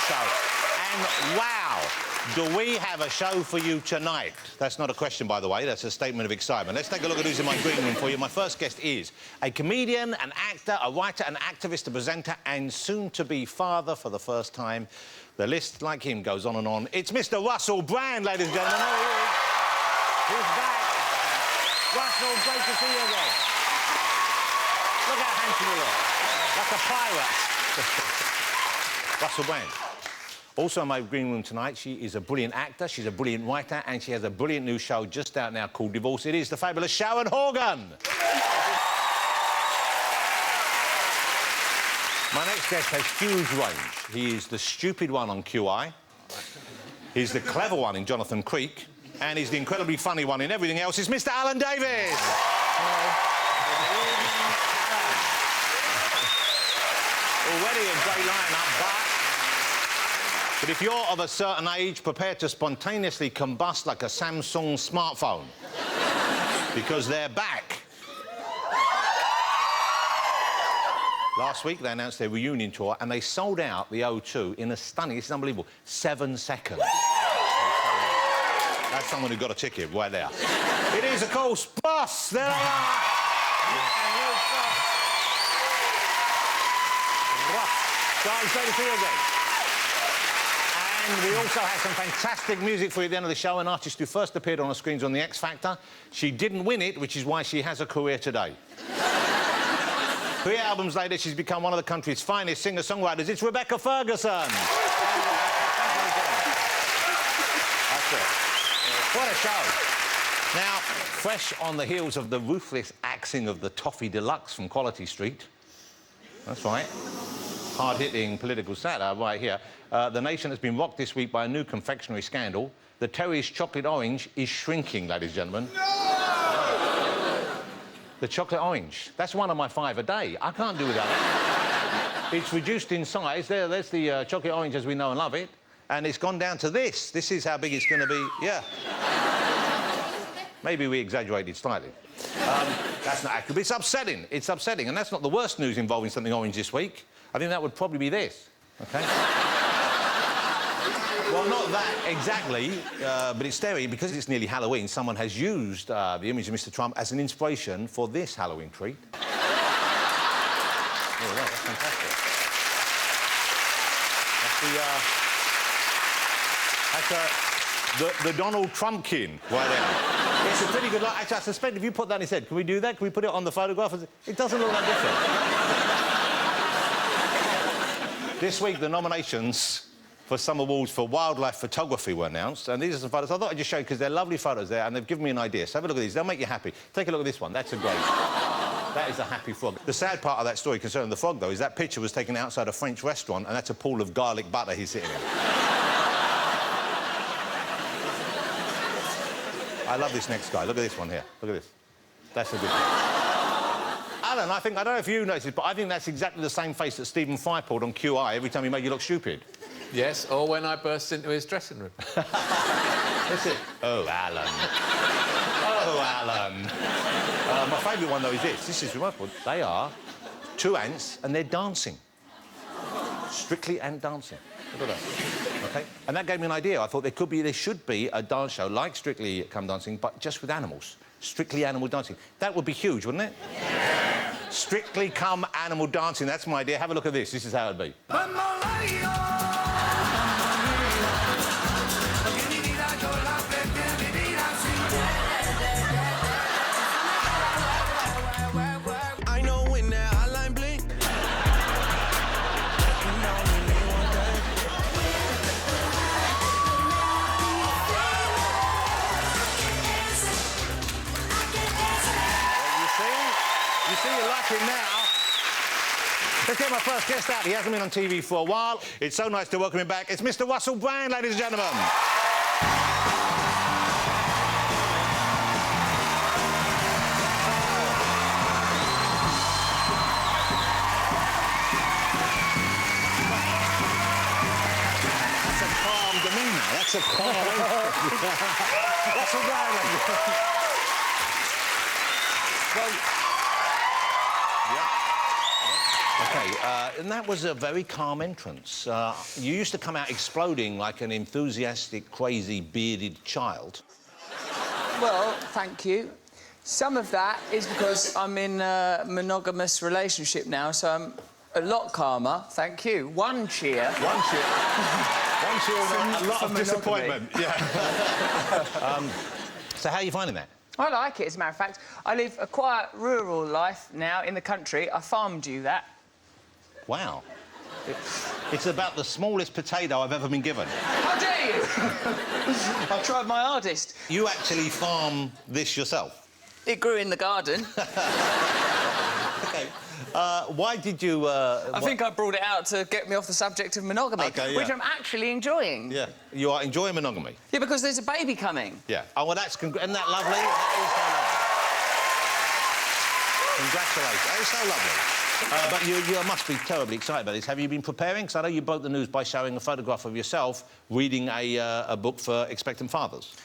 show. And wow, do we have a show for you tonight? That's not a question, by the way. That's a statement of excitement. Let's take a look at who's in my green room for you. My first guest is a comedian, an actor, a writer, an activist, a presenter, and soon-to-be father for the first time. The list, like him, goes on and on. It's Mr. Russell Brand, ladies and gentlemen. There he is. He's back. Russell, great to see you again. Look how handsome you look. Like a pirate. Russell Brand. Also in my green room tonight, she is a brilliant actor, she's a brilliant writer, and she has a brilliant new show just out now called Divorce. It is the fabulous Sharon Horgan. My next guest has huge range. He is the stupid one on QI. He's the clever one in Jonathan Creek. And he's the incredibly funny one in everything else. It's Mr. Alan Davis. Already a great line-up, but if you're of a certain age, prepare to spontaneously combust like a Samsung smartphone. Because they're back. Last week, they announced their reunion tour, and they sold out the O2 in a stunning, this is unbelievable, 7 seconds. That's someone who got a ticket right there. It is, of course, Boss. There they are. Guys, great to see you again. And we also have some fantastic music for you at the end of the show. An artist who first appeared on the screens on The X Factor. She didn't win it, which is why she has a career today. 3 albums later, she's become one of the country's finest singer-songwriters. It's Rebecca Ferguson. That's it. What a show. Now, fresh on the heels of the ruthless axing of the Toffee Deluxe from Quality Street. That's right. Hard-hitting political satire right here. The nation has been rocked this week by a new confectionery scandal. The Terry's chocolate orange is shrinking, ladies and gentlemen. No! The chocolate orange. That's one of my 5 a day. I can't do without it. It's reduced in size. There's the chocolate orange as we know and love it. And it's gone down to this. This is how big it's going to be. Yeah. Maybe we exaggerated slightly. That's not accurate, but it's upsetting. It's upsetting. And that's not the worst news involving something orange this week. I think that would probably be this, OK? Well, not that exactly, but it's scary because it's nearly Halloween. Someone has used the image of Mr. Trump as an inspiration for this Halloween treat. Oh, wow, that's fantastic. That's the Donald Trumpkin right there. It's a pretty good look. Actually, I suspect if you put that in his head, can we do that? Can we put it on the photograph? It doesn't look that different. This week, the nominations for some awards for wildlife photography were announced, and these are some photos. I thought I'd just show you because they're lovely photos there, and they've given me an idea. So have a look at these. They'll make you happy. Take a look at this one. That's a great... That is a happy frog. The sad part of that story concerning the frog, though, is that picture was taken outside a French restaurant, and that's a pool of garlic butter he's sitting in. I love this next guy. Look at this one here. Look at this. That's a good one. Alan, I don't know if you noticed, but I think that's exactly the same face that Stephen Fry pulled on QI every time he made you look stupid. Yes, or when I burst into his dressing room. That's it. Oh, Alan. Oh, Alan. My favourite one, though, is this. This is remarkable. They are 2 ants, and they're dancing. Strictly ant dancing. Look at that. OK? And that gave me an idea. I thought there should be a dance show like Strictly Come Dancing, but just with animals. Strictly Animal Dancing. That would be huge, wouldn't it? Yeah. Strictly Come Animal Dancing. That's my idea. Have a look at this. This is how it'd be. I know when that hotline blink. You see, you like him now. Let's get my first guest out. He hasn't been on TV for a while. It's so nice to welcome him back. It's Mr. Russell Brand, ladies and gentlemen. That's a calm demeanour. That's a calm... Russell Brand, ladies and gentlemen. Well... Yeah. OK, And that was a very calm entrance. You used to come out exploding like an enthusiastic, crazy, bearded child. Well, thank you. Some of that is because I'm in a monogamous relationship now, so I'm a lot calmer. Thank you. One cheer. One cheer. One cheer and a lot of disappointment. Yeah. So how are you finding that? I like it, as a matter of fact. I live a quiet, rural life now in the country. I farmed you that. Wow. It's about the smallest potato I've ever been given. How dare you? I tried my hardest. You actually farm this yourself? It grew in the garden. OK. Why did you... I think I brought it out to get me off the subject of monogamy, which I'm actually enjoying. Yeah. You are enjoying monogamy? Yeah, because there's a baby coming. Yeah. Oh, well, isn't that lovely? That is so lovely. Congratulations. That is so lovely. But you must be terribly excited about this. Have you been preparing? Because I know you broke the news by showing a photograph of yourself reading a book for expectant fathers.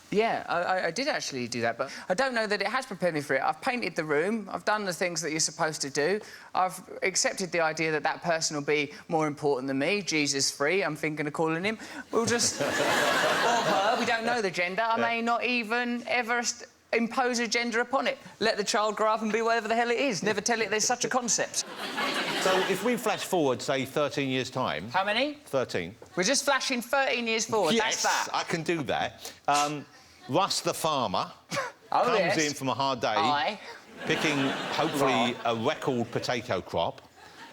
Yeah, I did actually do that, but I don't know that it has prepared me for it. I've painted the room, I've done the things that you're supposed to do, I've accepted the idea that that person will be more important than me, Jesus free, I'm thinking of calling him. We'll just... or her, we don't know the gender. I may not even ever impose a gender upon it. Let the child grow up and be whatever the hell it is. Never tell it there's such a concept. So if we flash forward, say, 13 years' time... How many? 13. We're just flashing 13 years forward, yes, that's that. I can do that. Russ the farmer comes in from a hard day, picking, hopefully, a record potato crop,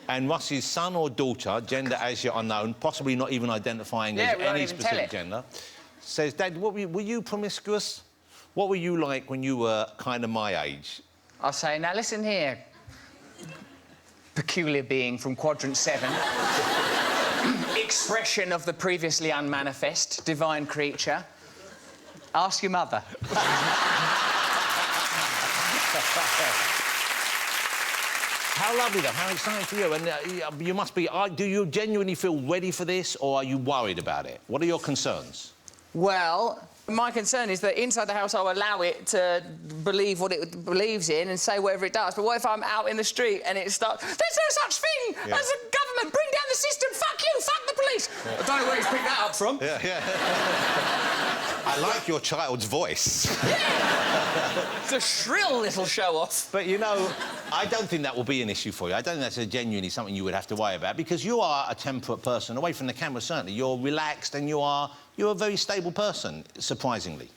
and Russ's son or daughter, gender as yet unknown, possibly not even identifying as any specific gender, says, Dad, were you promiscuous? What were you like when you were kind of my age? I'll say, now listen here, peculiar being from Quadrant 7. Expression of the previously unmanifest, divine creature. Ask your mother. How lovely, though. How exciting for you. And you must be... do you genuinely feel ready for this, or are you worried about it? What are your concerns? Well, my concern is that inside the house I'll allow it to believe what it believes in and say whatever it does. But what if I'm out in the street and it starts... There's no such thing as a government! Bring down the system! Fuck you! Fuck the police! I don't know where he's picked that up from. I like your child's voice. It's a shrill little show-off. But, you know, I don't think that will be an issue for you. I don't think that's genuinely something you would have to worry about, because you are a temperate person. Away from the camera, certainly. You're relaxed and you're a very stable person, surprisingly.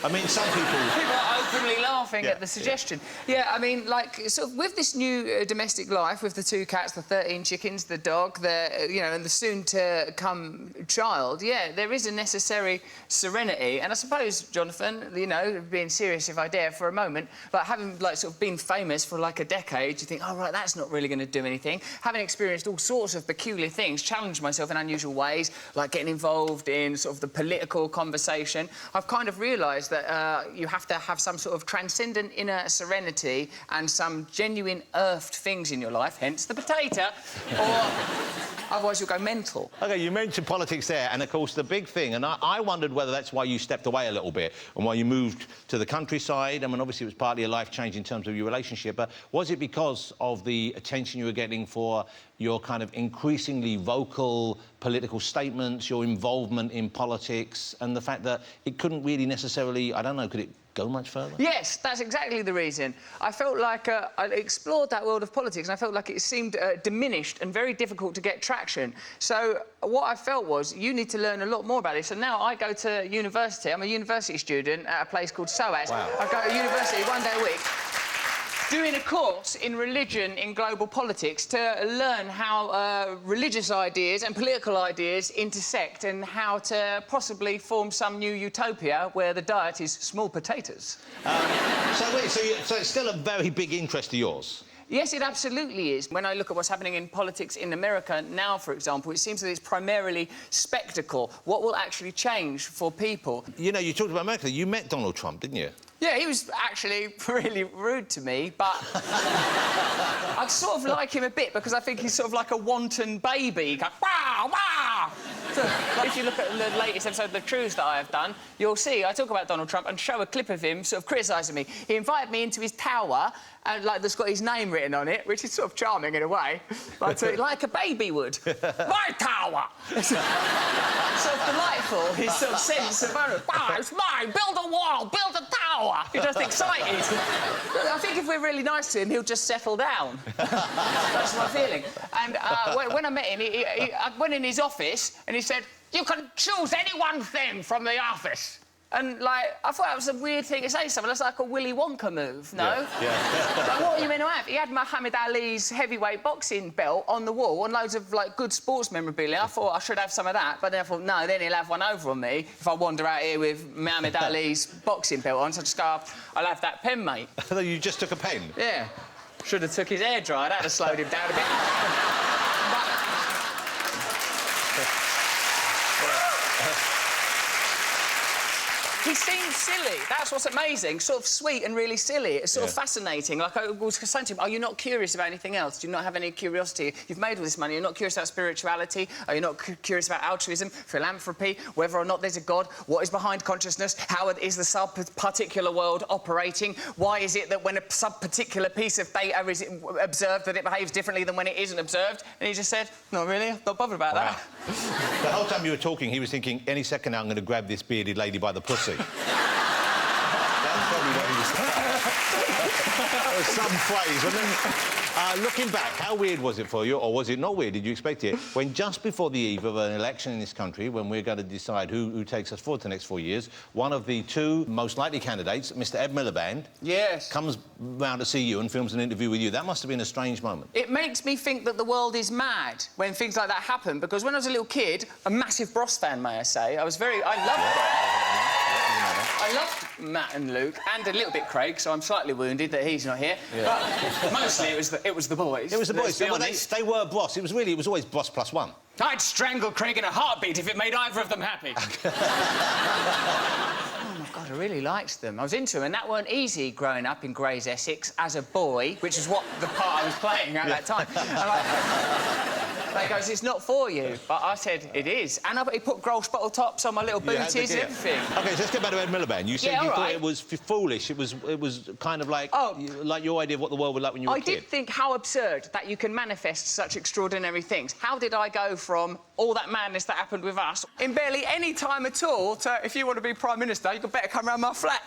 I mean, some people... People are openly laughing at the suggestion. Yeah, I mean, like, sort of with this new domestic life, with the 2 cats, the 13 chickens, the dog, you know, and the soon-to-come child, yeah, there is a necessary serenity. And I suppose, Jonathan, you know, being serious if I dare for a moment, but having, like, sort of been famous for, like, a decade, you think, oh, right, that's not really going to do anything. Having experienced all sorts of peculiar things, challenged myself in unusual ways, like getting involved in sort of the political conversation, I've kind of realised that you have to have some sort of transcendent inner serenity and some genuine earthed things in your life, hence the potato, or otherwise you'll go mental. OK, you mentioned politics there, and, of course, the big thing, and I wondered whether that's why you stepped away a little bit and why you moved to the countryside. I mean, obviously, it was partly a life change in terms of your relationship, but was it because of the attention you were getting for your kind of increasingly vocal political statements, your involvement in politics, and the fact that it couldn't really necessarily, I don't know, could it go much further? Yes, that's exactly the reason. I felt like I explored that world of politics and I felt like it seemed diminished and very difficult to get traction. So what I felt was, you need to learn a lot more about this. So now I go to university. I'm a university student at a place called SOAS. Wow. I go to university 1 day a week, doing a course in religion in global politics to learn how religious ideas and political ideas intersect and how to possibly form some new utopia where the diet is small potatoes. So it's still a very big interest of yours? Yes, it absolutely is. When I look at what's happening in politics in America now, for example, it seems that it's primarily spectacle. What will actually change for people? You know, you talked about America. You met Donald Trump, didn't you? Yeah, he was actually really rude to me, but I sort of like him a bit because I think he's sort of like a wanton baby. He goes, wah, wah! Like, if you look at the latest episode of The Truths that I have done, you'll see I talk about Donald Trump and show a clip of him sort of criticising me. He invited me into his tower, and that's got his name written on it, which is sort of charming in a way, but like a baby would. My tower! Sort of delightful, his sort of sense of ownership. Ah, it's mine! Build a wall! Build a tower! He's just excited. I think if we're really nice to him, he'll just settle down. That's my feeling. And when I met him, I went in his office and he said, "You can choose any one thing from the office." And, like, I thought that was a weird thing to say to someone. That's like a Willy Wonka move, no? Yeah. Like, what are you meant to have? He had Muhammad Ali's heavyweight boxing belt on the wall and loads of, like, good sports memorabilia. I thought I should have some of that, but then I thought, no, then he'll have one over on me if I wander out here with Muhammad Ali's boxing belt on. So I just go, I'll have that pen, mate. You just took a pen? Yeah. Should have took his hair dry. That'd have slowed him down a bit. He seems silly. That's what's amazing. Sort of sweet and really silly. It's sort of fascinating. Like, I was saying to him, are you not curious about anything else? Do you not have any curiosity? You've made all this money. You're not curious about spirituality? Are you not curious about altruism, philanthropy, whether or not there's a God? What is behind consciousness? How is the sub-particular world operating? Why is it that when a sub-particular piece of data is observed that it behaves differently than when it isn't observed? And he just said, not really. I'm not bothered about that. The whole time you were talking, he was thinking, any second now I'm going to grab this bearded lady by the pussy. That's probably what he was That was some phrase. And then, looking back, how weird was it for you, or was it not weird? Did you expect it? When just before the eve of an election in this country, when we're going to decide who takes us forward to the next 4 years, one of the two most likely candidates, Mr. Ed Miliband, comes round to see you and films an interview with you. That must have been a strange moment. It makes me think that the world is mad when things like that happen, because when I was a little kid, a massive Bros fan, may I say, I loved it. I loved Matt and Luke, and a little bit Craig, so I'm slightly wounded that he's not here. Yeah. But mostly it was the boys. It was the boys. Well, they were Bros. It was always Bros plus one. I'd strangle Craig in a heartbeat if it made either of them happy. Oh, my God, I really liked them. I was into them, and that weren't easy growing up in Grays, Essex, as a boy, which is what the part I was playing at that time. And they goes, it's not for you. But I said, it is. And he put Grolsch bottle tops on my little booties and everything. OK, so let's get back to Ed Miliband. You said you thought it was foolish. It was kind of like, like your idea of what the world was like when you were a kid. I did think how absurd that you can manifest such extraordinary things. How did I go from all that madness that happened with us in barely any time at all to, if you want to be Prime Minister, you better come round my flat?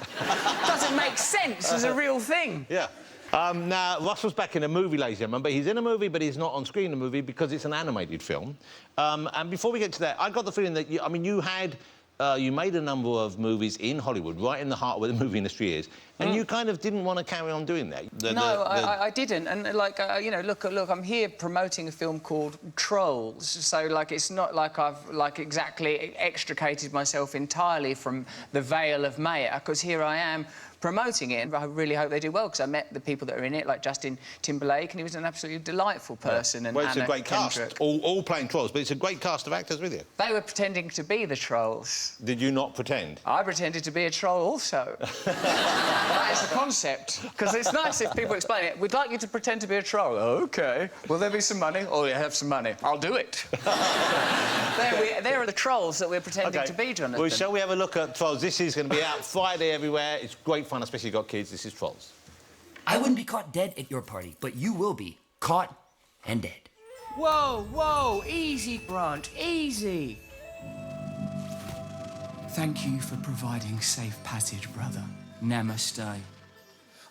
Doesn't make sense as a real thing. Yeah. Now, Russell's back in a movie, ladies and gentlemen, but he's in a movie, but he's not on screen in a movie because it's an animated film. And before we get to that, I got the feeling that, you made a number of movies in Hollywood, right in the heart of where the movie industry is, and you kind of didn't want to carry on doing that. I didn't. And, like, you know, look, I'm here promoting a film called Trolls, so, like, it's not like I've, like, exactly extricated myself entirely from the veil of Maya, because here I am promoting it, and I really hope they do well, because I met the people that are in it, like Justin Timberlake, and he was an absolutely delightful person. Yeah. And well, it's a great cast, all playing trolls, but it's a great cast of actors with you. They were pretending to be the trolls. Did you not pretend? I pretended to be a troll also. That is the concept, because it's nice if people explain it. We'd like you to pretend to be a troll. OK. Will there be some money? Oh, yeah, have some money. I'll do it. There are the trolls that we're pretending to be, Jonathan. Well, shall we have a look at Trolls? This is going to be out Friday everywhere. It's great fun, especially if you've got kids. This is Trolls. I wouldn't be caught dead at your party, but you will be caught and dead. Whoa, easy, Grant, easy. Thank you for providing safe passage, brother. Namaste.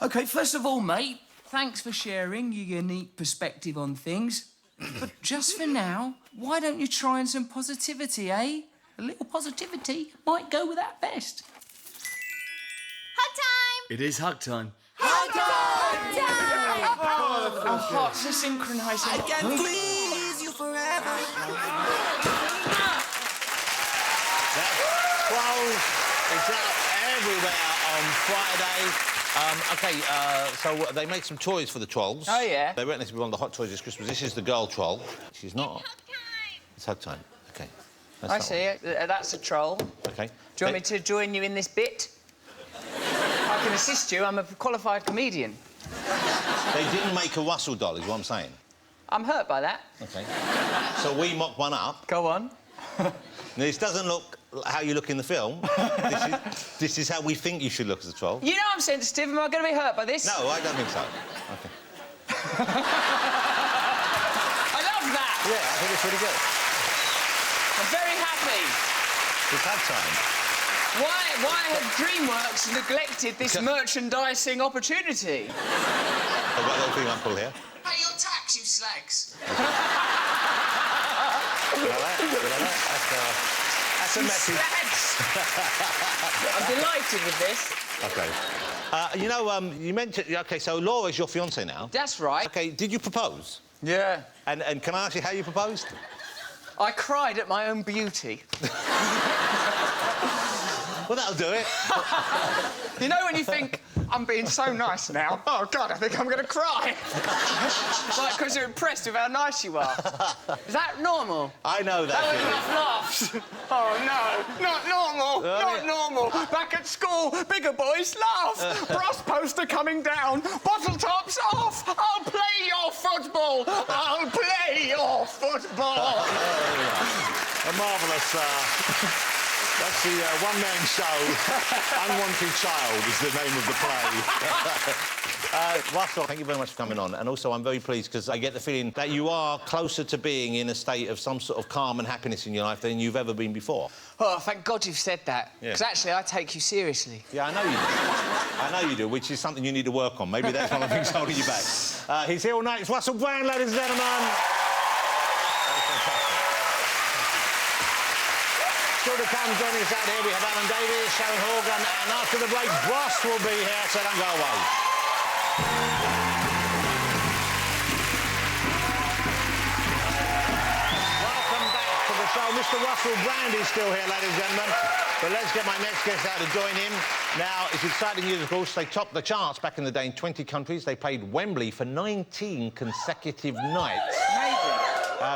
OK, first of all, mate, thanks for sharing your unique perspective on things. But just for now, why don't you try and some positivity, eh? A little positivity might go with that best. Hug time! It is hug time. Hug time! Our hearts are synchronising. I can squeeze you forever. Trolls is out everywhere on Friday. So they made some toys for the trolls. Oh, yeah? They reckon this will be one of the hot toys this Christmas. This is the girl troll. She's not. Hug time! It's hug time. OK. I see it. That's a troll. OK. Do you want me to join you in this bit? I can assist you. I'm a qualified comedian. They didn't make a Russell doll, is what I'm saying. I'm hurt by that. OK. So we mock one up. Go on. Now, this doesn't look how you look in the film. This is how we think you should look as a troll. You know I'm sensitive. Am I going to be hurt by this? No, I don't think so. Okay. I love that. Yeah, I think it's really good. I'm very happy. It's had time. Why have DreamWorks neglected this merchandising opportunity? I've got a little thing I pull here. Pay your tax, you slags. That's a message. I'm delighted with this. OK. You know, you mentioned... OK, so Laura's your fiancée now. That's right. OK, did you propose? Yeah. And can I ask you how you proposed? I cried at my own beauty. Well, that'll do it. You know when you think, I'm being so nice now, oh, God, I think I'm going to cry. Like, because you're impressed with how nice you are. Is that normal? I know that. That was enough laughs. Oh, no, not normal, not normal. Back at school, bigger boys laugh. Brass poster coming down, bottle tops off. I'll play your football. I'll play your football. A marvellous... That's the one-man show. Unwanted Child is the name of the play. Russell, thank you very much for coming on. And also, I'm very pleased because I get the feeling that you are closer to being in a state of some sort of calm and happiness in your life than you've ever been before. Oh, thank God you've said that. Because actually, I take you seriously. Yeah, I know you do. I know you do, which is something you need to work on. Maybe that's one of the things holding you back. He's here all night. It's Russell Brand, ladies and gentlemen. Still to come, joining us out here, we have Alan Davies, Sharon Horgan, and after the break, Ross will be here, so don't go away. Welcome back to the show. Mr. Russell Brand is still here, ladies and gentlemen. But let's get my next guest out to join in. Now, it's exciting news, of course. They topped the charts back in the day in 20 countries. They played Wembley for 19 consecutive nights.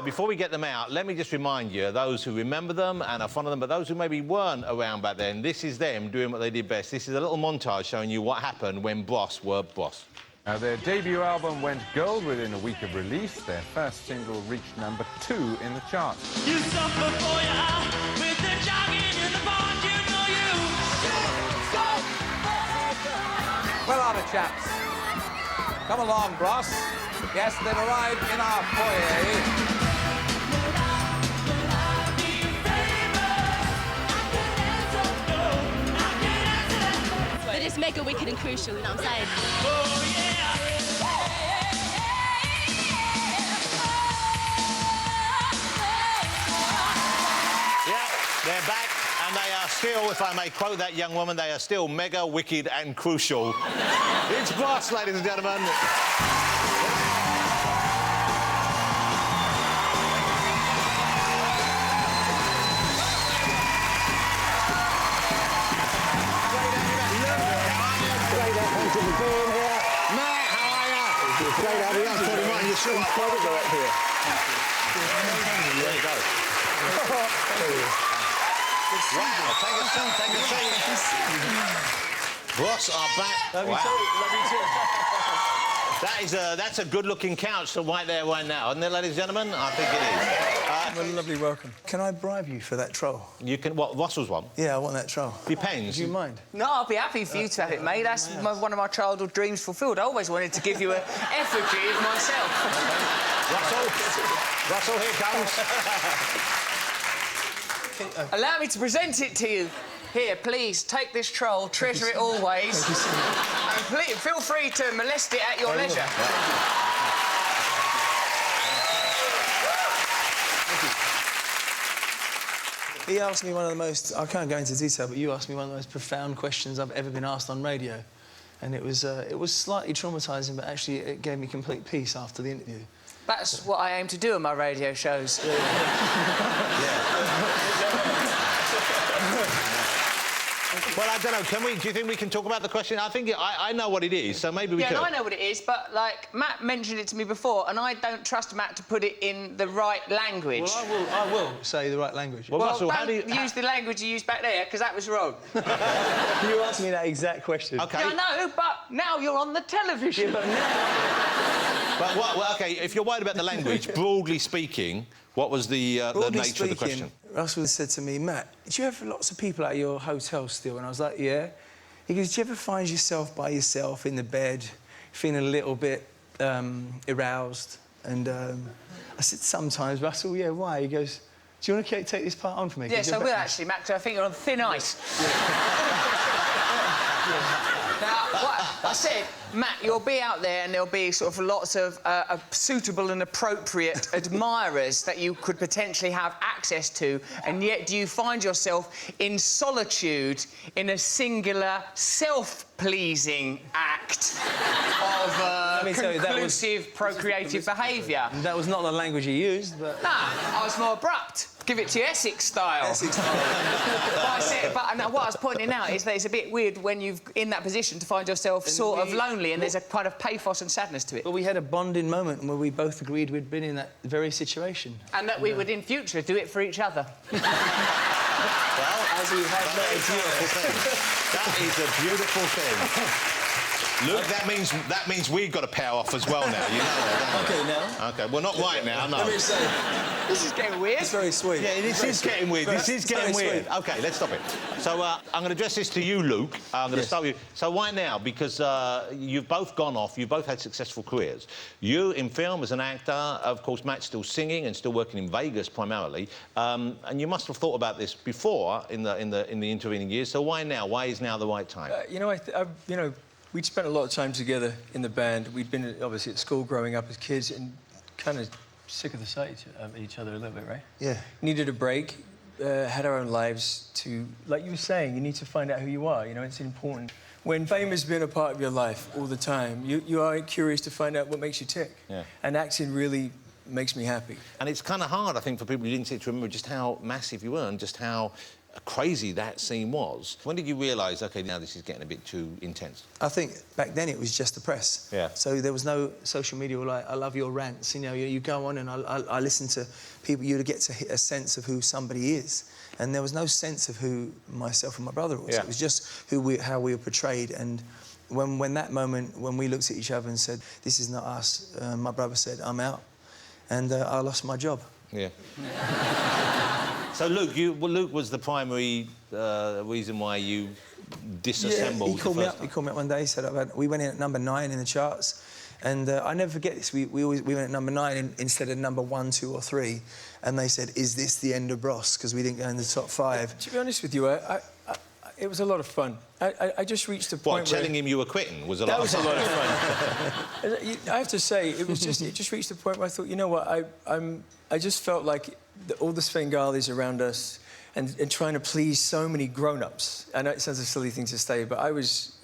Before we get them out, let me just remind you, those who remember them and are fond of them, but those who maybe weren't around back then, this is them doing what they did best. This is a little montage showing you what happened when Bros were Bros. Their debut album went gold within a week of release. Their first single reached #2 in the charts. You suffer for your eye with the jogging in the pond, you know you. Well, on chaps. Come along, Bros. Yes, they've arrived in our foyer. They just make it wicked and crucial, you know what I'm saying? Oh, yeah. Yeah, they're back, and they are still, if I may quote that young woman, they are still mega, wicked and crucial. It's Bros, ladies and gentlemen. Great having you. I'm Tony Martin. You're shooting photos right here. There you go. Wow, take a seat. Bros are back. Love you too. That's a good-looking couch right there, right now, isn't it, ladies and gentlemen? I think it is. What a lovely welcome. Can I bribe you for that troll? You can... What, Russell's one? Yeah, I want that troll. Depends. Do you mind? No, I'll be happy for you to have it, mate. That's one of my childhood dreams fulfilled. I always wanted to give you an effigy of myself. Russell, here comes. Allow me to present it to you. Here, please, take this troll, treasure it always. And please, feel free to molest it at your leisure. He asked me one of the most... I can't go into detail, but you asked me one of the most profound questions I've ever been asked on radio. And it was slightly traumatising, but actually it gave me complete peace after the interview. That's what I aim to do in my radio shows. Well, I don't know. Do you think we can talk about the question? I think I know what it is, so maybe we could. Yeah, I know what it is, but, like, Matt mentioned it to me before, and I don't trust Matt to put it in the right language. Well, I will say the right language. Well, Russell, how do you... use the language you used back there, because that was wrong. You asked me that exact question. OK. Yeah, I know, but now you're on the television. But OK, if you're worried about the language, broadly speaking, what was the nature of the question? Russell said to me, Matt, do you have lots of people at your hotel still? And I was like, yeah. He goes, do you ever find yourself by yourself in the bed, feeling a little bit aroused? And I said, sometimes, Russell, yeah, why? He goes, do you want to take this part on for me? Yes, I will, actually, Max. I think you're on thin ice. Now, what I said, Matt, you'll be out there and there'll be sort of lots of suitable and appropriate admirers that you could potentially have access to, and yet do you find yourself in solitude in a singular, self-pleasing act of conclusive, procreative behaviour? That was not the language he used, but... Nah, I was more abrupt. Give it to you Essex style. Essex style. What I was pointing out is that it's a bit weird when you're in that position to find yourself sort of lonely and there's a kind of pathos and sadness to it. But we had a bonding moment where we both agreed we'd been in that very situation. And that we would, in future, do it for each other. Well, as we have that is a beautiful thing. Luke, that means we've got to power off as well now. You know that, don't you? OK, now. OK, well, not right now, no. Let me say... This is getting weird. It's very sweet. Yeah, this is getting weird. This is getting weird. OK, let's stop it. So, I'm going to address this to you, Luke. I'm going to start with you. So, right now, because you've both gone off, you've both had successful careers. You, in film, as an actor, of course, Matt's still singing and still working in Vegas, primarily. And you must have thought about this before, in the intervening years. So, why now? Why is now the right time? You know, we'd spent a lot of time together in the band. We'd been, obviously, at school growing up as kids and kind of sick of the sight of each other a little bit, right? Yeah. Needed a break, had our own lives to... Like you were saying, you need to find out who you are, you know, it's important. When fame has been a part of your life all the time, you are curious to find out what makes you tick. Yeah. And acting really makes me happy. And it's kind of hard, I think, for people who didn't see it to remember just how massive you were and just how crazy that scene was. When did you realise, OK, now this is getting a bit too intense? I think back then it was just the press. Yeah. So there was no social media like, I love your rants. You know, you go on and I listen to people, you get to hit a sense of who somebody is. And there was no sense of who myself and my brother was. Yeah. It was just how we were portrayed. And when that moment, when we looked at each other and said, this is not us, my brother said, I'm out. And I lost my job. Yeah. So, Luke, Luke was the primary reason why you disassembled. Yeah, he called me up. He called me up one day. He said, we went in at number 9 in the charts, and I never forget this. We went at number 9 instead of number 1, 2, or 3, and they said, "Is this the end of Bros?" Because we didn't go in the top 5. To be honest with you, it was a lot of fun. I just reached a point where... telling him you were quitting was a lot of fun? That was a lot of fun. I have to say, it just reached a point where I thought, you know what, I just felt like all the Svengalis around us and trying to please so many grown-ups. I know it sounds a silly thing to say, but I was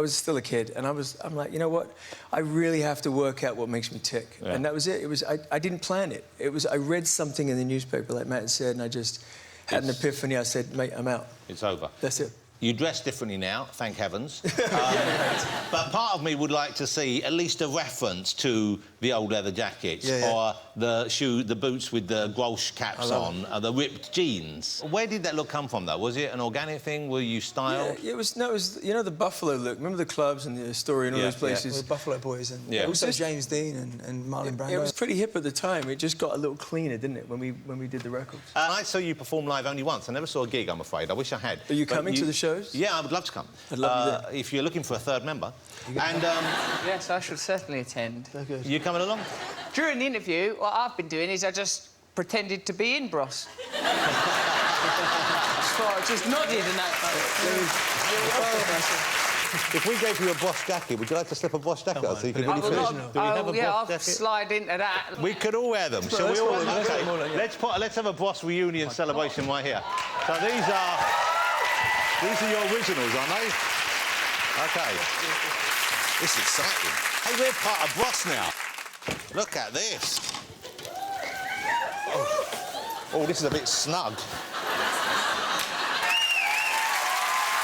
still a kid, and I'm like, you know what? I really have to work out what makes me tick. Yeah. And that was it. I didn't plan it. I read something in the newspaper, like Matt had said, and I just had an epiphany. I said, mate, I'm out. It's over. That's it. You dress differently now, thank heavens. But part of me would like to see at least a reference to the old leather jackets or the boots with the Grolsch caps on, the ripped jeans. Where did that look come from, though? Was it an organic thing? Were you styled? Yeah, it was, you know, the Buffalo look. Remember the clubs and the Astoria and all those places? Yeah, the Buffalo Boys and also James Dean and Marlon Brando. It was pretty hip at the time. It just got a little cleaner, didn't it, when we did the records? And I saw you perform live only once. I never saw a gig, I'm afraid. I wish I had. Are you coming to the show? Yeah, I would love to come. I'd love you if you're looking for a third member. And yes, I shall certainly attend. You coming along? During the interview, what I've been doing is I just pretended to be in Bros. Just nodded and that. If we gave you a Bosch jacket, would you like to slip a Bosch jacket on so you could really finish? Do we have a Bosch jacket? I'll slide into that. We could all wear them. Shall we all? OK, let's have a Bosch reunion celebration right here. So these are your originals, aren't they? OK. This is exciting. Hey, we're part of Bosch now. Look at this. Oh, this is a bit snug.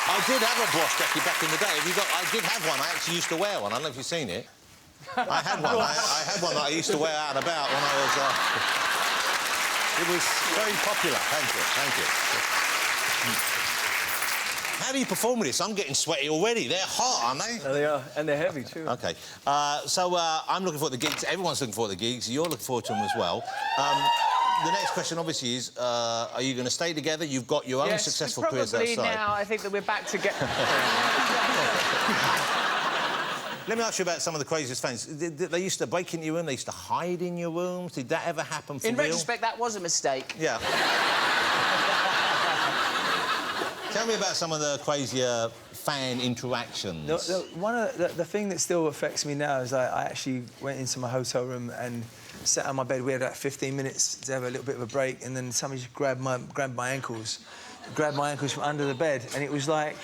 I did have a Bosch jacket back in the day. I did have one. I actually used to wear one. I don't know if you've seen it. I had one. I had one that I used to wear out and about when I was... It was very popular. Thank you. Thank you. How do you perform with this? I'm getting sweaty already. They're hot, aren't they? Oh, they are, and they're heavy too. OK. So I'm looking forward to the gigs. Everyone's looking forward to the gigs. You're looking forward to them as well. the next question, obviously, is are you going to stay together? You've got your own successful careers outside. Probably now, I think that we're back together. Let me ask you about some of the craziest fans. They used to break into your room, they used to hide in your rooms. Did that ever happen for real? In retrospect, that was a mistake. Yeah. Tell me about some of the crazier fan interactions. One of the thing that still affects me now is I actually went into my hotel room and sat on my bed. We had like 15 minutes to have a little bit of a break, and then somebody just grabbed my ankles from under the bed, and it was like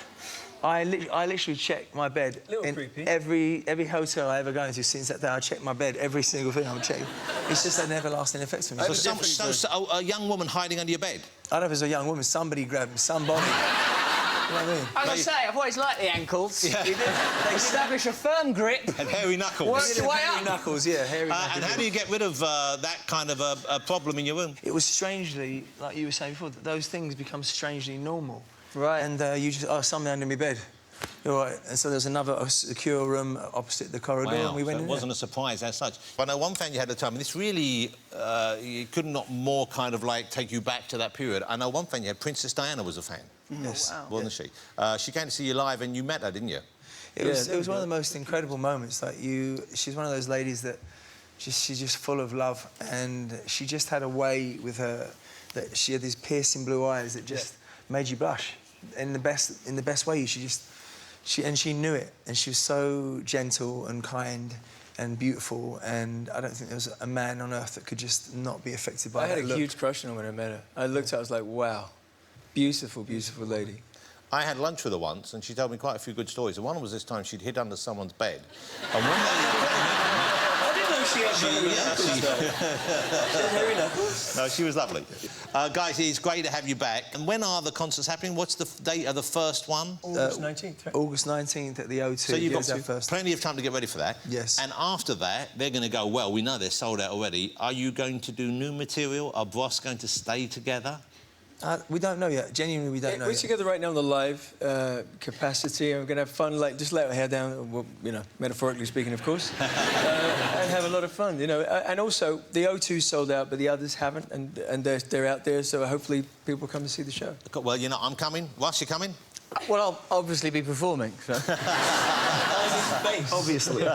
I literally checked my bed. Creepy. Every hotel I ever go into since that day, I check my bed. Every single thing I'm checking. It's just an everlasting effect for me. So a young woman hiding under your bed? I don't know if it was a young woman. Somebody grabbed me. Somebody. You know what I mean? I was going to say, I've always liked the ankles. Yeah. They establish a firm grip. And hairy knuckles. Worked your way Hairy up. knuckles, yeah. Hairy knuckles. And how do you get rid of that kind of a problem in your room? It was strangely, like you were saying before, that those things become strangely normal. Right. And you just, somebody under my bed. All right. And so there's another secure room opposite the corridor, and we went in. It wasn't a surprise as such. But I know one fan you had at the time, and this really could not more kind of like take you back to that period. I know one fan you had, Princess Diana was a fan. Yes. Oh, wow. Wasn't she? She came to see you live and you met her, didn't you? It was one of the most incredible moments. Like she's one of those ladies that she's just full of love, and she just had a way with her that she had these piercing blue eyes that just made you blush in the best way. She knew it, and she was so gentle and kind and beautiful, and I don't think there was a man on earth that could just not be affected by that I had a look. huge crush on her when I met her. I looked at her, I was like, wow. Beautiful, beautiful lady. I had lunch with her once, and she told me quite a few good stories. And one was this time she'd hid under someone's bed. And when I didn't know she had hairy knuckles. No, she was lovely. Guys, it's great to have you back. And when are the concerts happening? What's the date of the first one? August 19th, right? August 19th at the O2. So you've got first. plenty of time to get ready for that. Yes. And after that, they're going to go, well, we know they're sold out already. Are you going to do new material? Are Bros going to stay together? We don't know yet. Genuinely, we don't know We're yet. together right now in the live capacity, and we're going to have fun, like, just let our hair down, well, you know, metaphorically speaking, of course, and have a lot of fun, you know. And also, the O2 sold out, but the others haven't, and they're out there, so hopefully people come to see the show. Well, you know, I'm coming. Ross, you coming? Well, I'll obviously be performing, so... Obviously.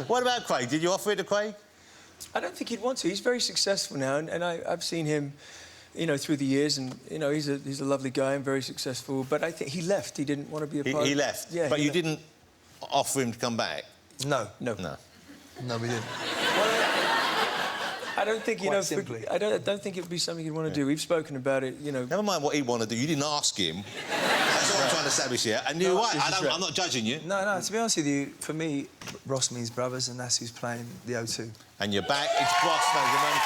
What about Craig? Did you offer it to Craig? I don't think he'd want to. He's very successful now, and I've seen him, you know, through the years, and, you know, he's a lovely guy and very successful, but I think he left. He didn't want to be a part of it. He left? Yeah. But you didn't offer him to come back? No. No. No. No, we didn't. I don't think, you Quite know... simply. I don't think it would be something he'd want to do. We've spoken about it, you know... Never mind what he'd want to do. You didn't ask him. That's what I'm trying to establish here. And you're right. I'm not judging you. No, to be honest with you, for me, Ross means brothers, and that's who's playing the O2. And you're back. It's Bros, ladies and gentlemen.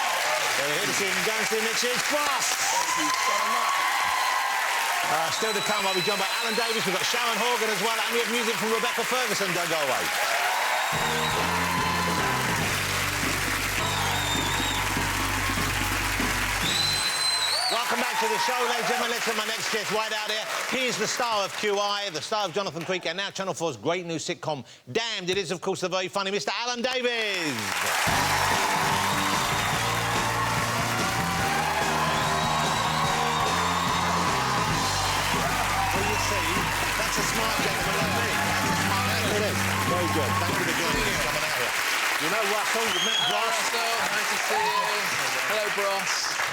We're here to see him going to the next year. It's Bros! Thank you so much. Still to come, I'll be joined by Alan Davis. We've got Sharon Horgan as well, and we have music from Rebecca Ferguson. Don't go away. Welcome back to the show, ladies and gentlemen. Let's get my next guest right out here. He is the star of QI, the star of Jonathan Creek, and now Channel 4's great new sitcom, Damned. It is, of course, the very funny Mr. Alan Davis. That's a smart gentleman like me. That's a smart man. It is. Very good. Thank you for joining us, coming out here. You know Russell, you've met Bros. Nice to see you. Hello, Bros.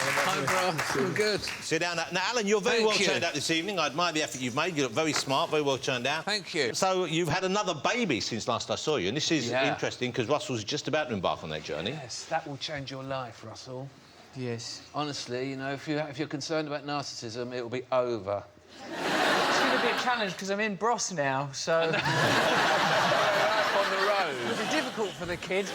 Hi, Bros. All good. Sit down. Now, Alan, you're very well turned out this evening. I admire the effort you've made. You look very smart, very well turned out. Thank you. So, you've had another baby since last I saw you, and this is interesting because Russell's just about to embark on that journey. Yes, that will change your life, Russell. Yes. Honestly, you know, if you're concerned about narcissism, it'll be over. It's going to be a challenge because I'm in Bros now, so... on the road. It'll be difficult for the kid.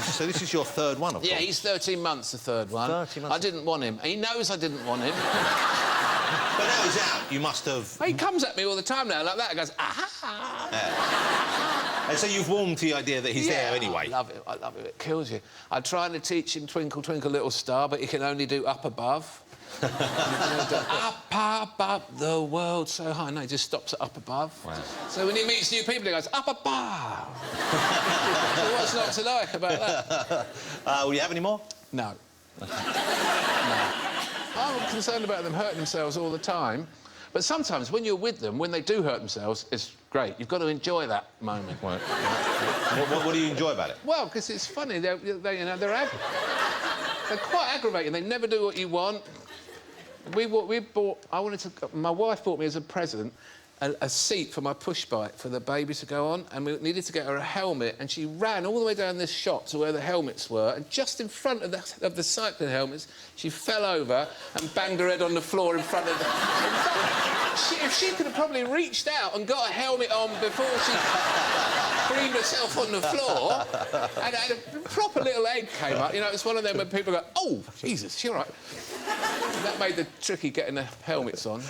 So this is your third one, of course? Yeah, he's 13 months, the third one. 13 months. I didn't want him. He knows I didn't want him. But now he's out. You must have... He comes at me all the time now, like that. He goes, ah! Yeah. And so you've warmed to the idea that he's there anyway? I love it. I love it. It kills you. I'm trying to teach him Twinkle, Twinkle, Little Star, but he can only do Up Above. Up, up, up, the world so high. No, he just stops at Up Above. Wow. So when he meets new people, he goes, Up Above. So what's not to like about that? Will you have any more? No. I'm concerned about them hurting themselves all the time. But sometimes when you're with them, when they do hurt themselves, it's great. You've got to enjoy that moment. Right. What do you enjoy about it? Well, because it's funny. They're quite aggravating. They never do what you want. My wife bought me as a present a seat for my push bike for the baby to go on, and we needed to get her a helmet, and she ran all the way down this shop to where the helmets were, and just in front of the cycling helmets, she fell over and banged her head on the floor in front of the... If she could have probably reached out and got a helmet on before she creamed herself on the floor, and a proper little egg came up. You know, it's one of them when people go, oh, Jesus, you're right. And that made the tricky getting the helmets on.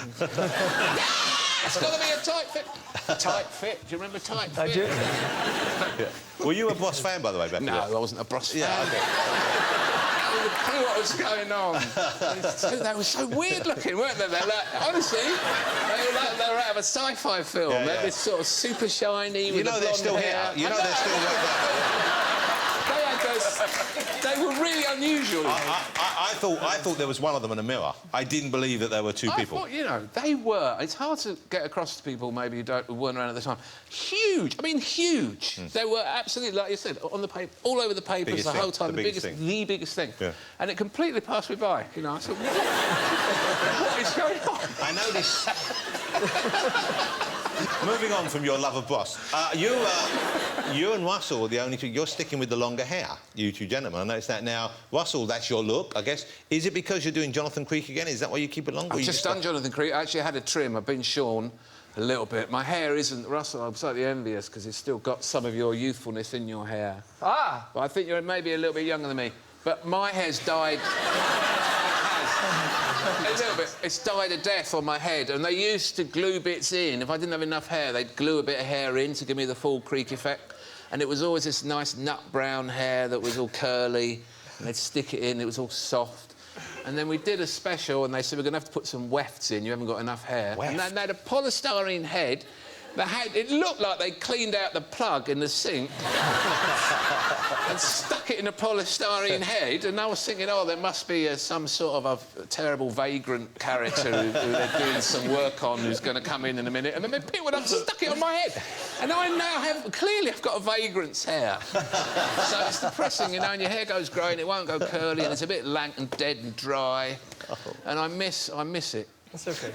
It's got to be a tight fit. Tight fit. Do you remember tight fit? I do. Yeah. Were you a Bros fan, by the way, Becky? No, I wasn't a Bros fan. Yeah, OK. Clue what was going on. They were so weird looking, weren't they? They're like, honestly, they were out of a sci-fi film. Yeah, They're this sort of super shiny with You know they're still hair. here. You know they're still right there. They were really unusual. I thought there was one of them in a mirror. I didn't believe that there were two people. I thought, you know, they were. It's hard to get across to people maybe who weren't around at the time. Huge. I mean, huge. They were absolutely, like you said, on the paper, all over the papers Biggest the thing. whole time. The biggest thing. The biggest thing. Yeah. And it completely passed me by. You know, I thought, what is going on? I noticed. Moving on from your love of Bros, you and Russell are the only two. You're sticking with the longer hair, you two gentlemen. I noticed that now. Russell, that's your look, I guess. Is it because you're doing Jonathan Creek again? Is that why you keep it longer? I've just done Jonathan Creek. I actually had a trim. I've been shorn a little bit. My hair isn't... Russell, I'm slightly envious because it's still got some of your youthfulness in your hair. Ah! But I think you're maybe a little bit younger than me. But my hair's died... A little bit. It's died a death on my head, and they used to glue bits in. If I didn't have enough hair, they'd glue a bit of hair in to give me the full Creek effect. And it was always this nice nut brown hair that was all curly, and they'd stick it in, it was all soft. And then we did a special, and they said, we're going to have to put some wefts in, you haven't got enough hair. Weft? And they had a polystyrene head. It looked like they cleaned out the plug in the sink and stuck it in a polystyrene head, and I was thinking, oh, there must be some sort of a terrible vagrant character who they're doing some work on who's going to come in a minute, and then they picked one up and stuck it on my head. And I now have... Clearly, I've got a vagrant's hair. So it's depressing, you know, and your hair goes grey and it won't go curly, and it's a bit lank and dead and dry. And I miss it. That's OK.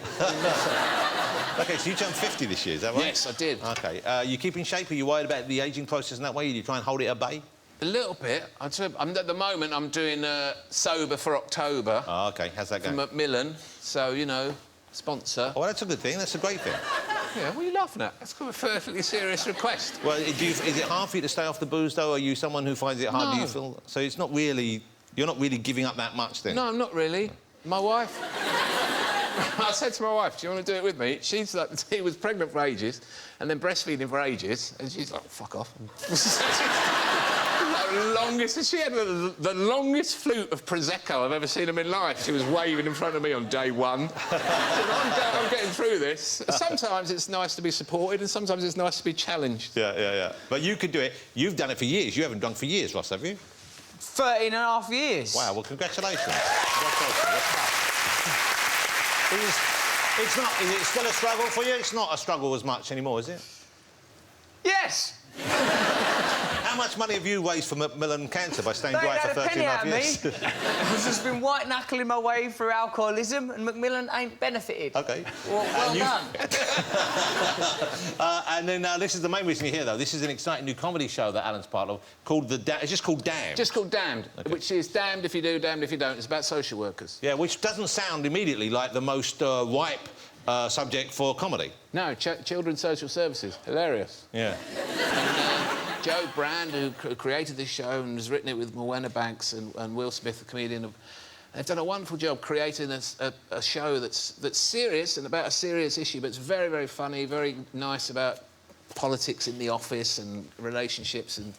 OK, so you turned 50 this year, is that right? Yes, I did. OK. You keep in shape? Are you worried about the ageing process in that way? Do you try and hold it at bay? A little bit. At the moment, I'm doing Sober for October. Oh, OK. How's that going? From Macmillan. So, you know, sponsor. Oh, well, that's a good thing. That's a great thing. Yeah, what are you laughing at? That's a perfectly serious request. Well, is it hard for you to stay off the booze, though? Are you someone who finds it hard? No. Do you feel... So it's not really... You're not really giving up that much, then? No, I'm not really. My wife... I said to my wife, do you want to do it with me? She was pregnant for ages and then breastfeeding for ages, and she's like, fuck off. She had the longest flute of Prosecco I've ever seen in my life. She was waving in front of me on day one. I'm getting through this. Sometimes it's nice to be supported and sometimes it's nice to be challenged. Yeah. But you could do it. You've done it for years. You haven't drunk for years, Ross, have you? 13 and a half years. Wow, well, congratulations. Congratulations. Is it still a struggle for you? It's not a struggle as much anymore, is it? Yes! How much money have you raised for Macmillan Cancer by staying dry for 13 and a half years? I've just been white-knuckling my way through alcoholism, and Macmillan ain't benefited. OK. Well done. And then this is the main reason you're here, though. This is an exciting new comedy show that Alan's part of, called It's just called Damned. Just called Damned, okay. Which is damned if you do, damned if you don't. It's about social workers. Yeah, which doesn't sound immediately like the most ripe subject for comedy. No, children's social services. Hilarious. Yeah. And, Joe Brand, who created this show and has written it with Morwenna Banks and Will Smith, the comedian, they've done a wonderful job creating a show that's serious and about a serious issue, but it's very, very funny, very nice about politics in the office and relationships and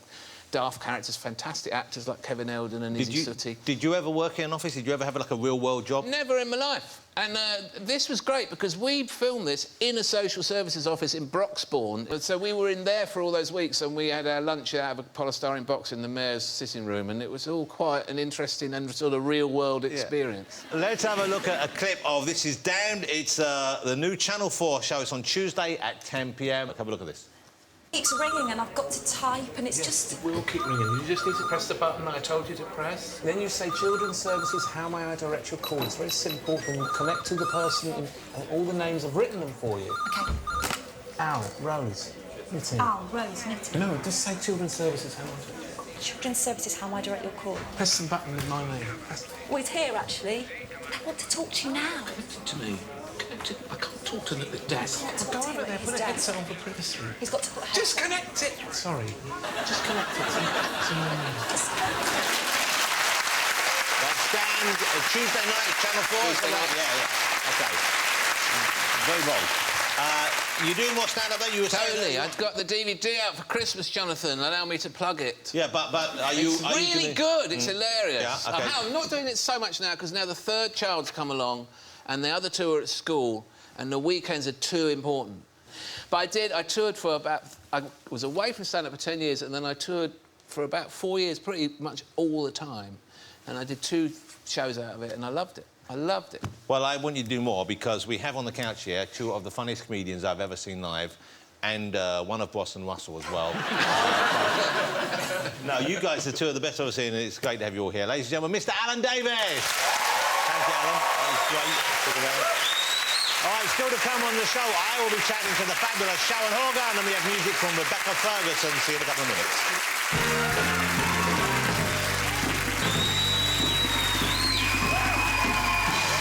daft characters, fantastic actors like Kevin Eldon and Izzy Sooty. Did you ever work in an office? Did you ever have, like, a real-world job? Never in my life. And this was great because we filmed this in a social services office in Broxbourne. So we were in there for all those weeks and we had our lunch out of a polystyrene box in the mayor's sitting room, and it was all quite an interesting and sort of real-world experience. Let's have a look at a clip of This Is Damned. It's the new Channel 4 show. It's on Tuesday at 10 p.m. Have a look at this. It's ringing and I've got to type and it's just... It will keep ringing. You just need to press the button that I told you to press. Then you say, Children's Services, how may I direct your call? It's very simple. Then you connect to the person and all the names, I've written them for you. OK. Al, Rose, Knitting. Al, Rose, Knitting. No, just say Children's Services, how may I direct your call? Children's Services, how may I direct your call? Press the button with my name. Well, it's here, actually. I want to talk to you now. Listen to me. I can't talk to him at the desk. Go over there, put a headset on for privacy. He's got to put a Just connect it! Sorry. Just connect it. That's Damned, Tuesday night, Channel 4. Tuesday night. Yeah. OK. Very bold. You doing more stand-up there? You were Totally. I've got the DVD out for Christmas, Jonathan. Allow me to plug it. Yeah, but are you... It's really good. It's hilarious. Yeah, OK. I'm not doing it so much now because now the third child's come along and the other two are at school and the weekends are too important. But I toured for about... I was away from stand-up for 10 years and then I toured for about 4 years, pretty much all the time. And I did 2 shows out of it and I loved it. I loved it. Well, I want you to do more because we have on the couch here 2 of the funniest comedians I've ever seen live and one of Boston Russell as well. No, you guys are 2 of the best I've ever seen and it's great to have you all here. Ladies and gentlemen, Mr Alan Davis! Thank you, Alan. That was great. All right, still to come on the show, I will be chatting to the fabulous Sharon Horgan and we have music from Rebecca Ferguson. See you in a couple of minutes.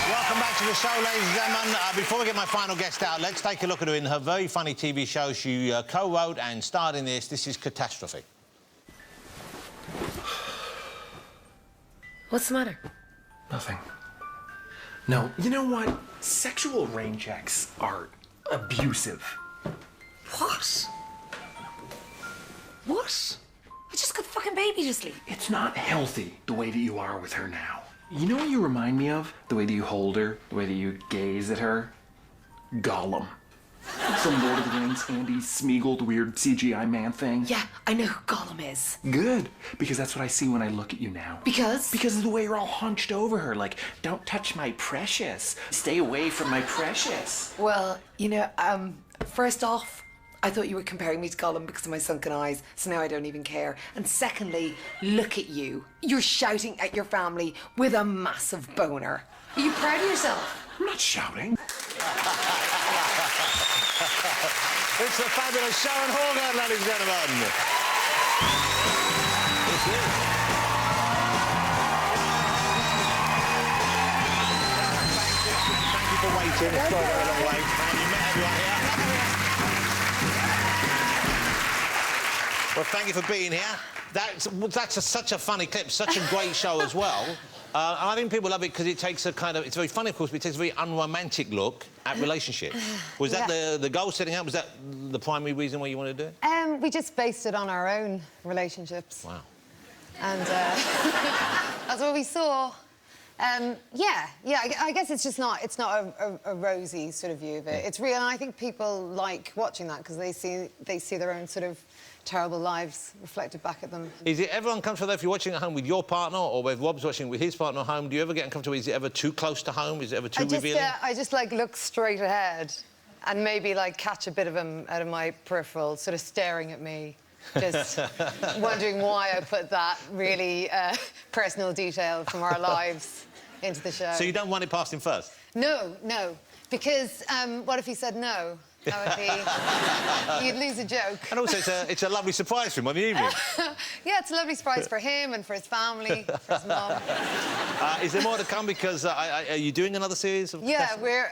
Welcome back to the show, ladies and gentlemen. Before we get my final guest out, let's take a look at her in her very funny TV show. She co-wrote and starred in this. This is Catastrophe. What's the matter? Nothing. No, you know what? Sexual rain checks are abusive. What? What? I just got the fucking baby to sleep. It's not healthy the way that you are with her now. You know what you remind me of? The way that you hold her, the way that you gaze at her? Gollum. From Lord of the Rings, Andy Smeagol, weird CGI man thing. Yeah, I know who Gollum is. Good, because that's what I see when I look at you now. Because? Because of the way you're all hunched over her, like, don't touch my precious. Stay away from my precious. Well, you know, first off, I thought you were comparing me to Gollum because of my sunken eyes, so now I don't even care. And secondly, look at you. You're shouting at your family with a massive boner. Are you proud of yourself? I'm not shouting. It's the fabulous Sharon Horgan, ladies and gentlemen. It is. Thank you for waiting. It's quite a long wait. And you met everyone here. Well, thank you for being here. That's such a funny clip, such a great show as well. And I think people love it because it takes a kind of... It's very funny, of course, but it takes a very unromantic look at relationships. Was that the goal setting up? Was that the primary reason why you wanted to do it? We just based it on our own relationships. Wow. And that's what we saw. I guess it's just not... It's not a rosy sort of view of it. It's real, and I think people like watching that because they see their own sort of terrible lives reflected back at them. Is it ever uncomfortable, though, if you're watching at home with your partner or if Rob's watching with his partner at home, do you ever get uncomfortable? Is it ever too close to home? Is it ever too revealing? I just, like, look straight ahead and maybe, like, catch a bit of him out of my peripheral, sort of staring at me, just wondering why I put that really personal detail from our lives into the show. So you don't run it past him first? No, because what if he said no? That would be... You'd lose a joke. And also, it's a lovely surprise for him on the evening. Yeah, it's a lovely surprise for him and for his family, for his mum. Is there more to come? Because are you doing another series of... Yeah, we're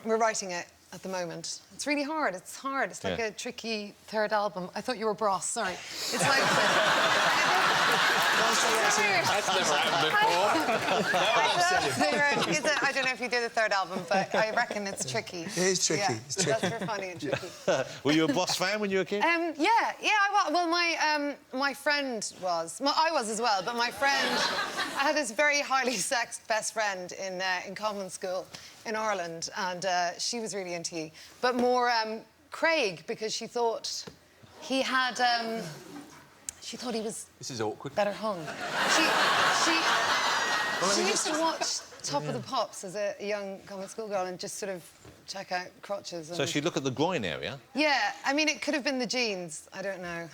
writing it. at the moment. It's really hard. It's hard. It's like Yeah. a tricky third album. I thought you were Bros. Sorry. It's like. That's never happened before. I don't know if you did the third album, but I reckon it's tricky. It is tricky. Yeah, It's tricky. That's very funny and tricky. Were you a Boss fan when you were a kid? Yeah, I was. Well, my friend was. I was as well, but my friend, I had this very highly sexed best friend in common school in Ireland, and she was really into you, but more Craig, because she thought he had. She thought he was. This is awkward. Better hung. She used to watch Top of the Pops as a young common school girl and just sort of check out crotches. And... So she'd look at the groin area? Yeah, I mean, it could have been the jeans. I don't know.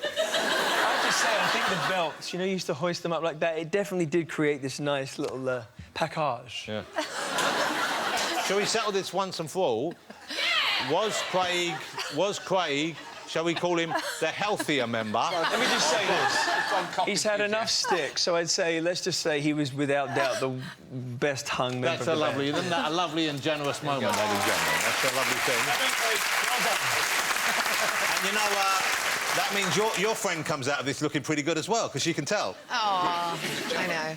I have to say, I think the belts, you know, you used to hoist them up like that. It definitely did create this nice little package. Yeah. Shall we settle this once and for all? Was Craig, shall we call him the healthier member? Let me just say this. He's had enough stick, so I'd say, let's just say he was without doubt the best hung member. That's a lovely, isn't that a lovely and generous moment, ladies and gentlemen? That's a lovely thing. And you know, that means your friend comes out of this looking pretty good as well, because she can tell. Oh, I know.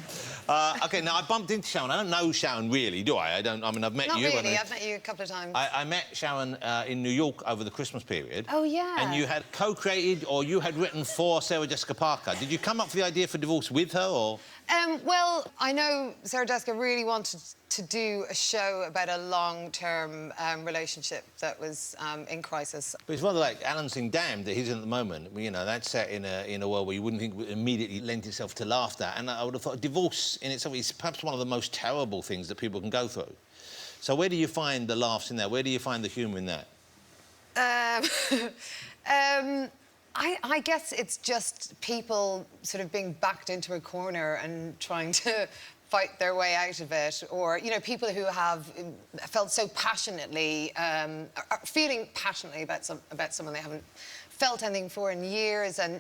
OK, now, I bumped into Sharon. I don't know Sharon, really, do I? I mean, I've met Not you. really. I've met you a couple of times. I met Sharon in New York over the Christmas period. Oh, yeah. And you had co-created, or you had written for Sarah Jessica Parker. Did you come up with the idea for Divorce with her, or...? Well, I know Sarah Jessica really wanted to do a show about a long-term relationship that was in crisis. But it's rather like Alan Sing Damned that he's in at the moment. You know, that's set in a world where you wouldn't think would immediately lend itself to laughter. And I would have thought divorce in itself is perhaps one of the most terrible things that people can go through. So where do you find the laughs in that? Where do you find the humour in that? I guess it's just people sort of being backed into a corner and trying to fight their way out of it, or, you know, people who have felt so passionately, are feeling passionately about someone they haven't felt anything for in years, and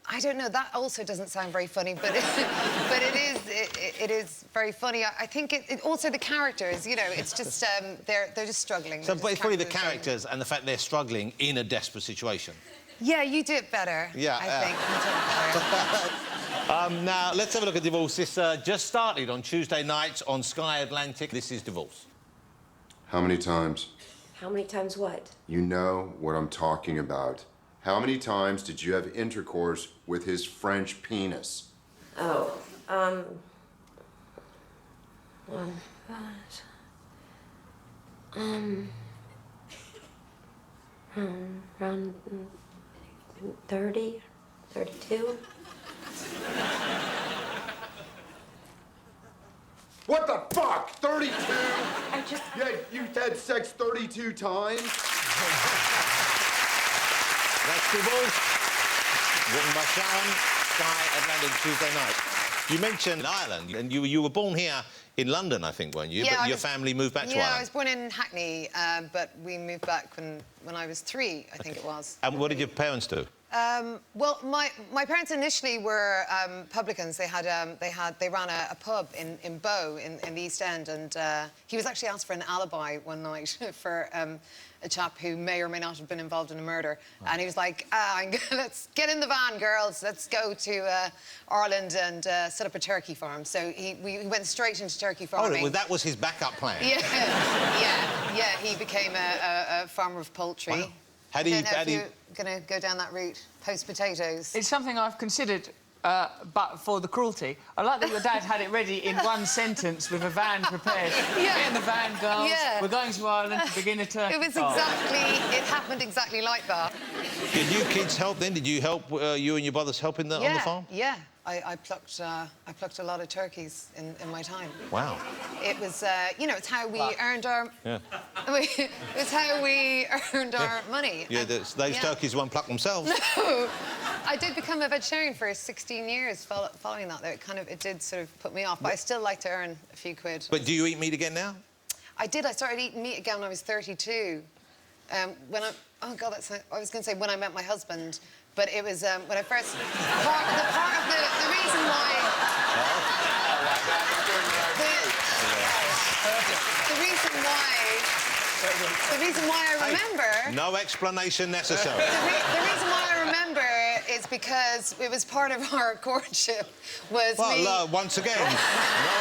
I don't know, that also doesn't sound very funny, but it is very funny. I think it also the characters, you know, it's just they're just struggling. So, but it's probably the characters and the fact they're struggling in a desperate situation. Yeah, you do it better. Yeah, I think. You do it better. Now, let's have a look at Divorce. This just started on Tuesday nights on Sky Atlantic. This is Divorce. How many times? How many times what? You know what I'm talking about. How many times did you have intercourse with his French penis? Oh, around 30, 32. What the fuck? 32? You had sex 32 times? That's Divorce, written by Sharon, Sky Atlantic, Tuesday night. You mentioned Ireland, and you were born here in London, I think, weren't you? Yeah, but your family moved back to Ireland. Yeah, I was born in Hackney, but we moved back when I was 3, I think it was. And what did your parents do? Well, my parents initially were publicans. They ran a pub in Bow in the East End, and he was actually asked for an alibi one night for a chap who may or may not have been involved in a murder. Oh. And he was like, let's get in the van, girls. Let's go to Ireland and set up a turkey farm. So we went straight into turkey farming. Oh, well, that was his backup plan. Yeah. He became a farmer of poultry. Wow. How do you... You're going to go down that route, post potatoes. It's something I've considered, but for the cruelty. I like that your dad had it ready in one sentence with a van prepared. Yeah. Get in the van, girls. Yeah. We're going to Ireland to begin a turkey. It was exactly... It happened exactly like that. Did you kids help then? Did you help, you and your brothers help on the farm? Yeah. I plucked a lot of turkeys in my time. Wow. It was, you know, it's how we earned our... Yeah. It's how we earned our money. Yeah, those turkeys won't pluck themselves. No. I did become a vegetarian for 16 years following that, though. It did sort of put me off, but I still like to earn a few quid. But do you eat meat again now? I did. I started eating meat again when I was 32. Oh, God, I was going to say when I met my husband, but it was when I first... the reason why... The reason why I remember... No explanation necessary. The reason why I remember is because it was part of our courtship, was me... Well, once again, no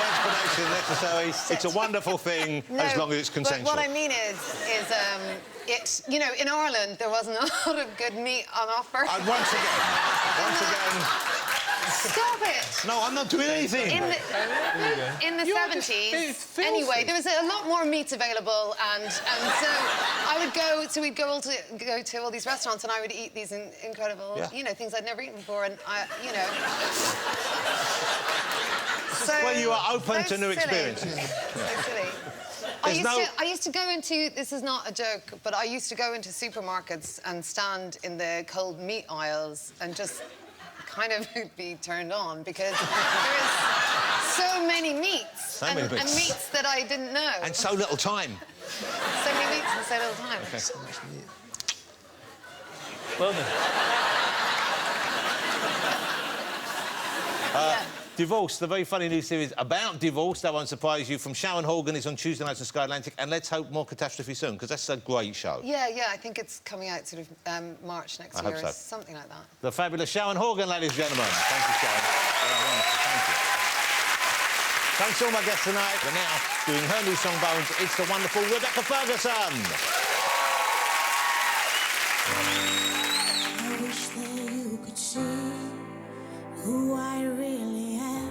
explanation necessary. It's a wonderful thing as long as it's consensual. But what I mean is it's, you know, in Ireland, there wasn't a lot of good meat on offer. And once again... Stop it! No, I'm not doing anything. In the 70s, anyway, there was a lot more meat available, and so I would go. So we'd go to all these restaurants, and I would eat these incredible, you know, things I'd never eaten before, and you know. So well, you are open to new experiences. So silly. I used to go into, this is not a joke, but I used to go into supermarkets and stand in the cold meat aisles and just kind of be turned on because there is so many meats and meats that I didn't know. And so little time. So many meats and so little time. Okay. So much meat. Well done. Divorce, the very funny new series about divorce, that won't surprise you, from Sharon Horgan, is on Tuesday nights on Sky Atlantic, and let's hope more Catastrophe soon, because that's a great show. Yeah, I think it's coming out sort of March next year or something like that. The fabulous Sharon Horgan, ladies and gentlemen. Thank you, Sharon. Thank you. Thanks to all my guests tonight. And now, doing her new song, Bones, it's the wonderful Rebecca Ferguson. I wish that you could see who I really am.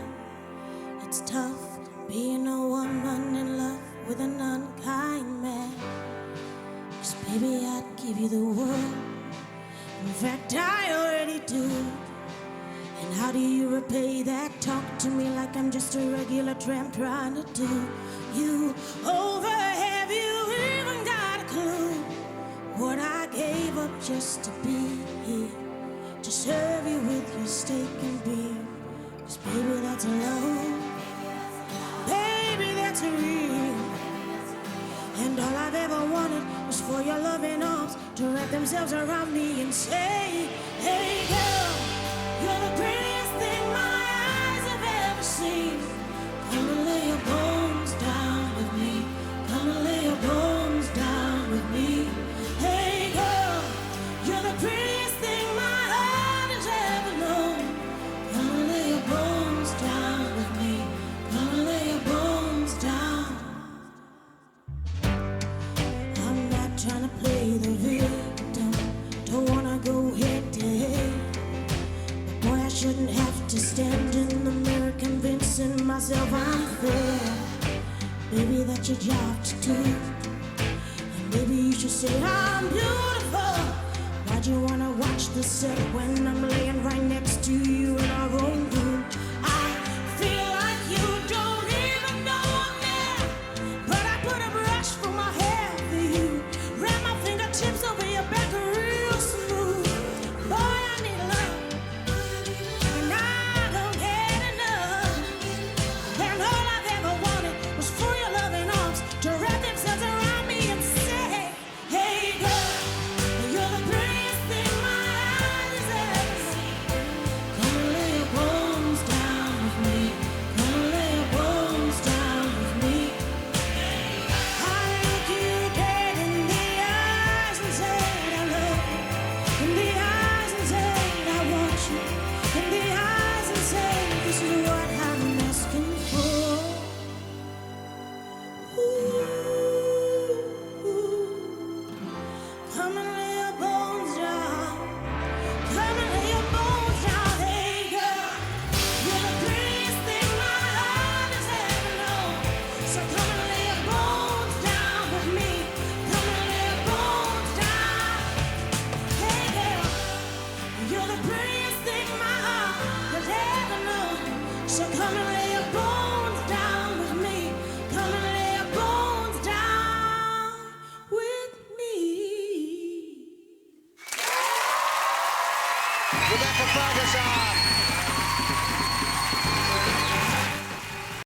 It's tough being a woman in love with an unkind man. 'Cause baby, I'd give you the world. In fact, I already do. And how do you repay that? Talk to me like I'm just a regular tramp trying to do you over. Have you even got a clue what I gave up just to be here? To serve you with your steak and beer. 'Cause baby, that's love. Baby, that's real. And all I've ever wanted was for your loving arms to wrap themselves around me and say, hey girl, you're the prettiest thing my eyes have ever seen. Come and lay your bones down with me. Come and lay your bones down with me. Hey girl, you're the prettiest thing my heart has ever known. Come and lay your bones down with me. Come and lay your bones down. I'm not trying to play the victim. Don't wanna go head to head. But boy, I shouldn't have to stand in the mirror convincing myself I'm fair. Baby, that's your job to do. And maybe you should say I'm beautiful. Why'd you wanna watch the set when I'm laying right next to you in our own room? I feel like you don't even know I'm there. But I put a brush for my hair for you. Ran my fingertips over your back real smooth. Boy, I need love. And I don't get enough. And all I've ever wanted was for your loving arms to wrap themselves around me and say, hey girl, you're the prettiest thing my eyes have ever seen. Come and lay your bones down with me. Come and lay your bones down with me. I look you dead in the eyes and said I love you. In the eyes and said I want you. In the eyes and said this is what I'm asking for. Come and lay your bones down. Come and lay your bones down. Hey girl, you're the prettiest thing my heart has ever known. So come and lay your bones down with me. Come and lay your bones down. Hey girl, you're the prettiest thing my heart has ever known. So come and lay your bones down with me. Come and lay your bones down with me. Rebecca Ferguson.